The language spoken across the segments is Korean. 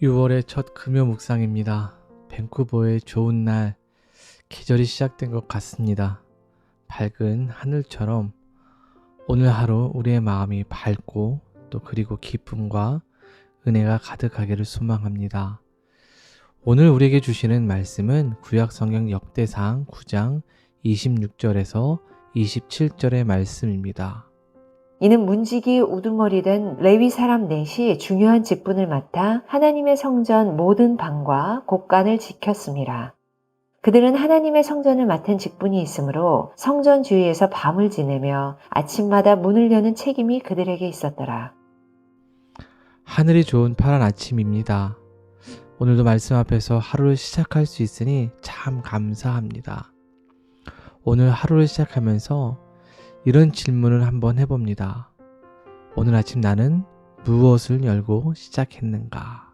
6월의 첫 금요 묵상입니다. 밴쿠버의 좋은 날, 계절이 시작된 것 같습니다. 밝은 하늘처럼 오늘 하루 우리의 마음이 밝고 또 그리고 기쁨과 은혜가 가득하기를 소망합니다. 오늘 우리에게 주시는 말씀은 구약성경 역대상 9장 26절에서 27절의 말씀입니다. 이는 문지기 우두머리 된 레위 사람 넷이 중요한 직분을 맡아 하나님의 성전 모든 방과 곳간을 지켰습니다. 그들은 하나님의 성전을 맡은 직분이 있으므로 성전 주위에서 밤을 지내며 아침마다 문을 여는 책임이 그들에게 있었더라. 하늘이 좋은 파란 아침입니다. 오늘도 말씀 앞에서 하루를 시작할 수 있으니 참 감사합니다. 오늘 하루를 시작하면서 이런 질문을 한번 해봅니다. 오늘 아침 나는 무엇을 열고 시작했는가?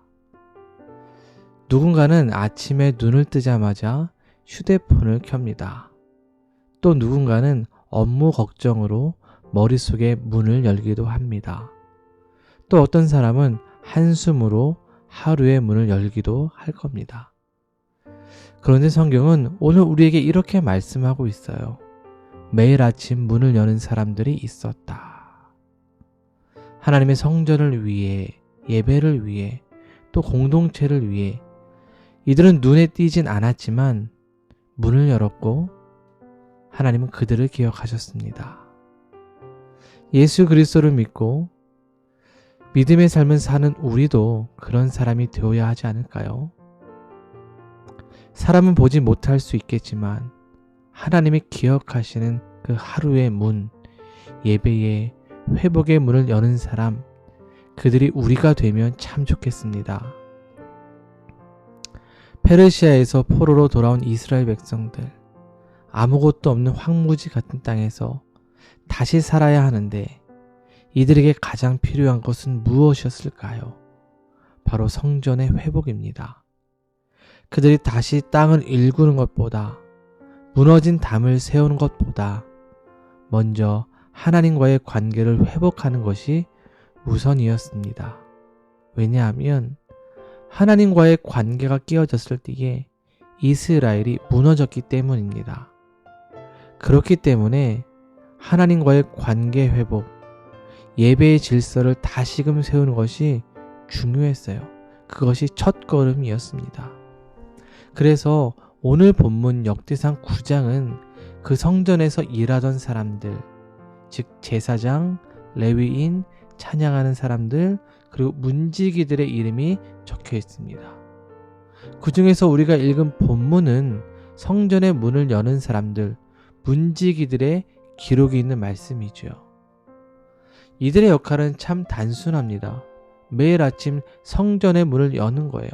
누군가는 아침에 눈을 뜨자마자 휴대폰을 켭니다. 또 누군가는 업무 걱정으로 머릿속에 문을 열기도 합니다. 또 어떤 사람은 한숨으로 하루의 문을 열기도 할 겁니다. 그런데 성경은 오늘 우리에게 이렇게 말씀하고 있어요. 매일 아침 문을 여는 사람들이 있었다. 하나님의 성전을 위해, 예배를 위해, 또 공동체를 위해 이들은 눈에 띄진 않았지만 문을 열었고 하나님은 그들을 기억하셨습니다. 예수 그리스도를 믿고 믿음의 삶을 사는 우리도 그런 사람이 되어야 하지 않을까요? 사람은 보지 못할 수 있겠지만 하나님이 기억하시는 그 하루의 문, 예배의 회복의 문을 여는 사람, 그들이 우리가 되면 참 좋겠습니다. 페르시아에서 포로로 돌아온 이스라엘 백성들, 아무것도 없는 황무지 같은 땅에서 다시 살아야 하는데 이들에게 가장 필요한 것은 무엇이었을까요? 바로 성전의 회복입니다. 그들이 다시 땅을 일구는 것보다 무너진 담을 세우는 것보다 먼저 하나님과의 관계를 회복하는 것이 우선이었습니다. 왜냐하면 하나님과의 관계가 깨어졌을 때에 이스라엘이 무너졌기 때문입니다. 그렇기 때문에 하나님과의 관계 회복, 예배의 질서를 다시금 세우는 것이 중요했어요. 그것이 첫 걸음이었습니다. 그래서 오늘 본문 역대상 9장은 그 성전에서 일하던 사람들, 즉 제사장, 레위인, 찬양하는 사람들, 그리고 문지기들의 이름이 적혀 있습니다. 그 중에서 우리가 읽은 본문은 성전의 문을 여는 사람들, 문지기들의 기록이 있는 말씀이죠. 이들의 역할은 참 단순합니다. 매일 아침 성전의 문을 여는 거예요.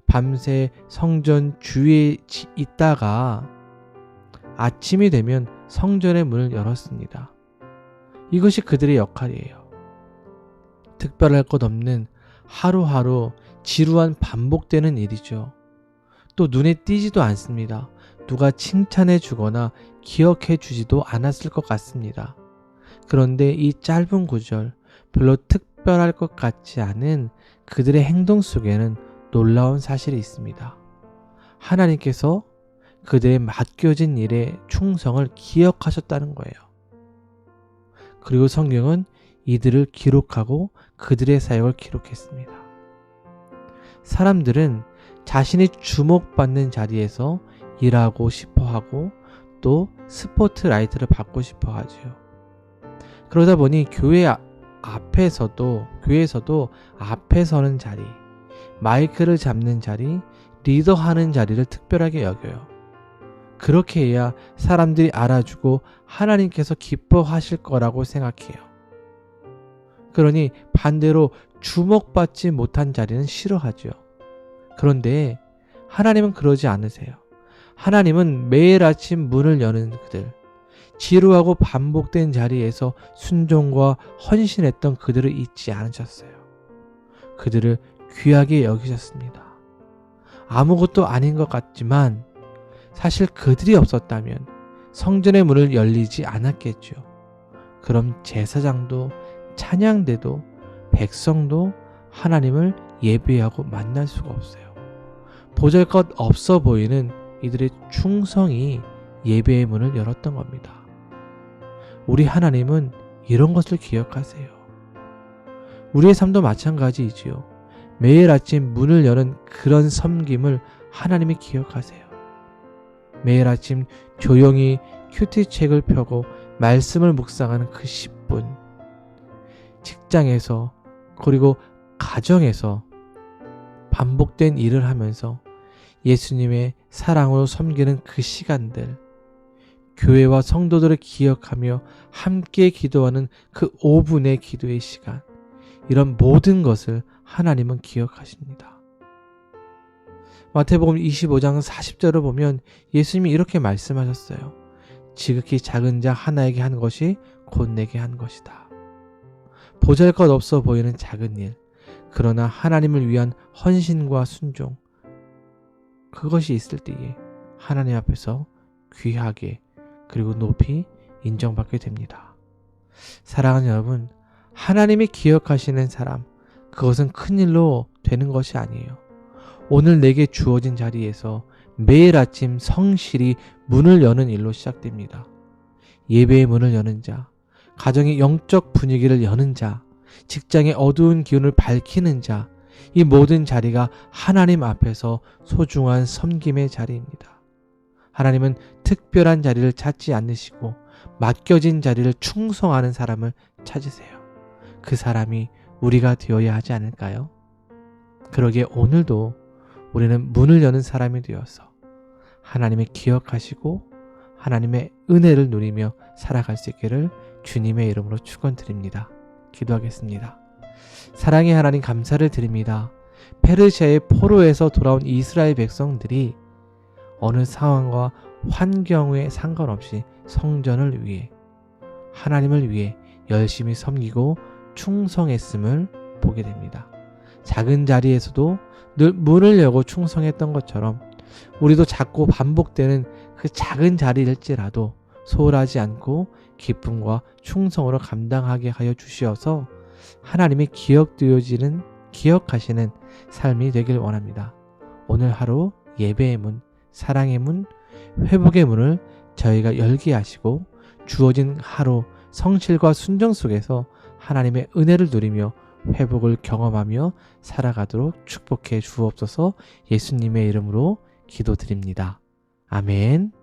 밤새 성전 주위에 있다가 아침이 되면 성전의 문을 열었습니다. 이것이 그들의 역할이에요. 특별할 것 없는 하루하루 지루한 반복되는 일이죠. 또 눈에 띄지도 않습니다. 누가 칭찬해 주거나 기억해 주지도 않았을 것 같습니다. 그런데 이 짧은 구절, 별로 특별할 것 같지 않은 그들의 행동 속에는 놀라운 사실이 있습니다. 하나님께서 그들의 맡겨진 일의 충성을 기억하셨다는 거예요. 그리고 성경은 이들을 기록하고 그들의 사역을 기록했습니다. 사람들은 자신이 주목받는 자리에서 일하고 싶어 하고 또 스포트라이트를 받고 싶어 하죠. 그러다 보니 교회에서도 앞에 서는 자리, 마이크를 잡는 자리, 리더하는 자리를 특별하게 여겨요. 그렇게 해야 사람들이 알아주고 하나님께서 기뻐하실 거라고 생각해요. 그러니 반대로 주목받지 못한 자리는 싫어하죠. 그런데 하나님은 그러지 않으세요. 하나님은 매일 아침 문을 여는 그들, 지루하고 반복된 자리에서 순종과 헌신했던 그들을 잊지 않으셨어요. 그들을 귀하게 여기셨습니다. 아무것도 아닌 것 같지만 사실 그들이 없었다면 성전의 문을 열리지 않았겠죠. 그럼 제사장도 찬양대도 백성도 하나님을 예배하고 만날 수가 없어요. 보잘것 없어 보이는 이들의 충성이 예배의 문을 열었던 겁니다. 우리 하나님은 이런 것을 기억하세요. 우리의 삶도 마찬가지이지요. 매일 아침 문을 여는 그런 섬김을 하나님이 기억하세요. 매일 아침 조용히 큐티책을 펴고 말씀을 묵상하는 그 10분, 직장에서 그리고 가정에서 반복된 일을 하면서 예수님의 사랑으로 섬기는 그 시간들, 교회와 성도들을 기억하며 함께 기도하는 그 5분의 기도의 시간, 이런 모든 것을 하나님은 기억하십니다. 마태복음 25장 40절을 보면 예수님이 이렇게 말씀하셨어요. 지극히 작은 자 하나에게 한 것이 곧 내게 한 것이다. 보잘것 없어 보이는 작은 일, 그러나 하나님을 위한 헌신과 순종, 그것이 있을 때에 하나님 앞에서 귀하게 그리고 높이 인정받게 됩니다. 사랑하는 여러분, 하나님이 기억하시는 사람, 그것은 큰일로 되는 것이 아니에요. 오늘 내게 주어진 자리에서 매일 아침 성실히 문을 여는 일로 시작됩니다. 예배의 문을 여는 자, 가정의 영적 분위기를 여는 자, 직장의 어두운 기운을 밝히는 자, 이 모든 자리가 하나님 앞에서 소중한 섬김의 자리입니다. 하나님은 특별한 자리를 찾지 않으시고 맡겨진 자리를 충성하는 사람을 찾으세요. 그 사람이 우리가 되어야 하지 않을까요? 그러기에 오늘도 우리는 문을 여는 사람이 되어서 하나님의 기억하시고 하나님의 은혜를 누리며 살아갈 수 있기를 주님의 이름으로 축원드립니다. 기도하겠습니다. 사랑의 하나님, 감사를 드립니다. 페르시아의 포로에서 돌아온 이스라엘 백성들이 어느 상황과 환경에 상관없이 성전을 위해, 하나님을 위해 열심히 섬기고 충성했음을 보게 됩니다. 작은 자리에서도 늘 문을 열고 충성했던 것처럼 우리도 자꾸 반복되는 그 작은 자리일지라도 소홀하지 않고 기쁨과 충성으로 감당하게 하여 주시어서 하나님의 기억하시는 삶이 되길 원합니다. 오늘 하루 예배의 문, 사랑의 문, 회복의 문을 저희가 열게 하시고 주어진 하루 성실과 순종 속에서 하나님의 은혜를 누리며 회복을 경험하며 살아가도록 축복해 주옵소서. 예수님의 이름으로 기도드립니다. 아멘.